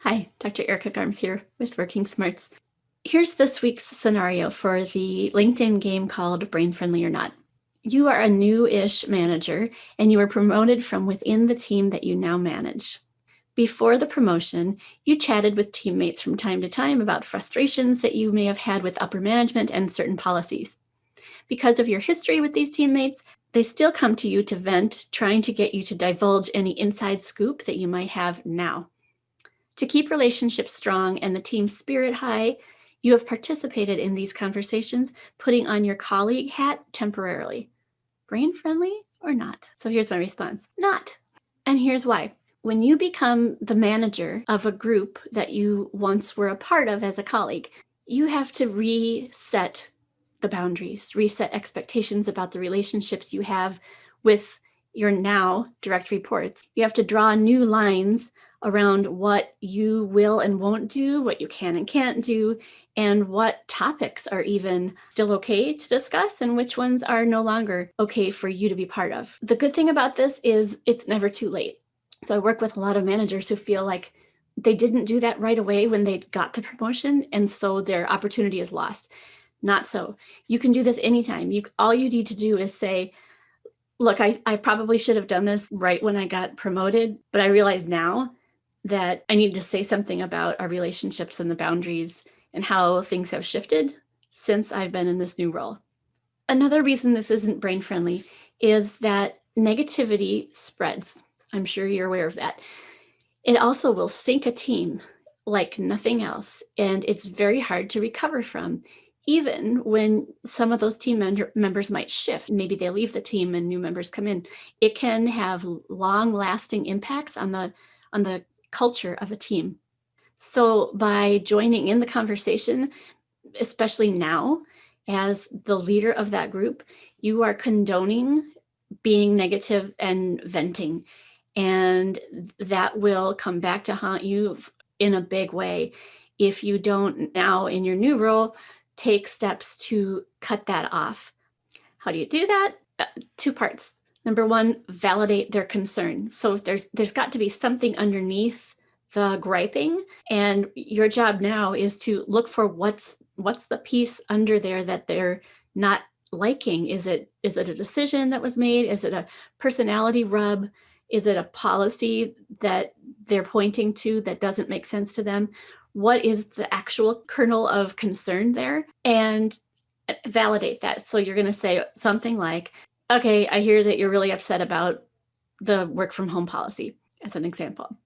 Hi, Dr. Erika here with Working Smarts. Here's this week's scenario for the LinkedIn game called Brain Friendly or Not. You are a new-ish manager and you were promoted from within the team that you now manage. Before the promotion, you chatted with teammates from time to time about frustrations that you may have had with upper management and certain policies. Because of your history with these teammates, they still come to you to vent, trying to get you to divulge any inside scoop that you might have now. To keep relationships strong and the team spirit high, you have participated in these conversations, putting on your colleague hat temporarily. Brain friendly or not? So here's my response: not. And here's why. When you become the manager of a group that you once were a part of as a colleague, you have to reset the boundaries, reset expectations about the relationships you have with your now direct reports. You have to draw new lines around what you will and won't do, what you can and can't do, and what topics are even still okay to discuss and which ones are no longer okay for you to be part of. The good thing about this is it's never too late. So I work with a lot of managers who feel like they didn't do that right away when they got the promotion, and so their opportunity is lost. Not so. You can do this anytime. All you need to do is say, look, I probably should have done this right when I got promoted, but I realize now that I need to say something about our relationships and the boundaries and how things have shifted since I've been in this new role. Another reason this isn't brain friendly is that negativity spreads. I'm sure you're aware of that. It also will sink a team like nothing else, and it's very hard to recover from. Even when some of those team members might shift, maybe they leave the team and new members come in, it can have long-lasting impacts on the culture of a team. So by joining in the conversation, especially now, as the leader of that group, you are condoning being negative and venting. And that will come back to haunt you in a big way if you don't now, in your new role, take steps to cut that off. How do you do that? Two parts. Number one, validate their concern. So if there's got to be something underneath the griping, and your job now is to look for what's the piece under there that they're not liking. Is it a decision that was made? Is it a personality rub? Is it a policy that they're pointing to that doesn't make sense to them? What is the actual kernel of concern there? And validate that. So you're going to say something like, okay, I hear that you're really upset about the work from home policy, as an example.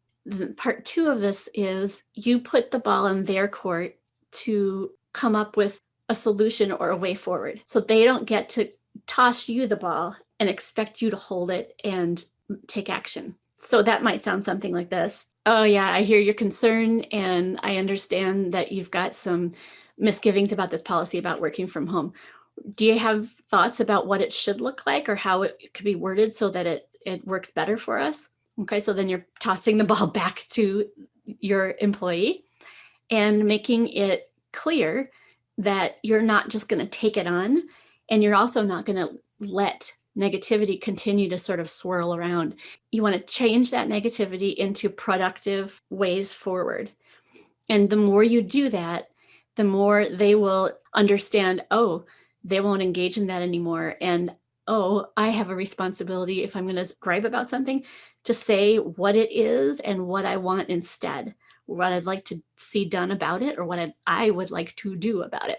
Part two of this is you put the ball in their court to come up with a solution or a way forward. So they don't get to toss you the ball and expect you to hold it and take action. So that might sound something like this. Oh yeah, I hear your concern and I understand that you've got some misgivings about this policy about working from home. Do you have thoughts about what it should look like or how it could be worded so that it works better for us? Okay, so then you're tossing the ball back to your employee and making it clear that you're not just going to take it on, and you're also not going to let negativity continue to sort of swirl around. You want to change that negativity into productive ways forward. And the more you do that, the more they will understand, oh, they won't engage in that anymore. And oh, I have a responsibility, if I'm going to gripe about something, to say what it is and what I want instead, what I'd like to see done about it, or what I would like to do about it.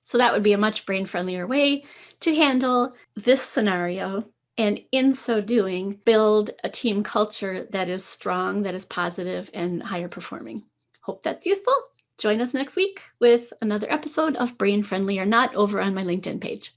So that would be a much brain-friendlier way to handle this scenario, and in so doing, build a team culture that is strong, that is positive, and higher performing. Hope that's useful. Join us next week with another episode of Brain Friendly or Not over on my LinkedIn page.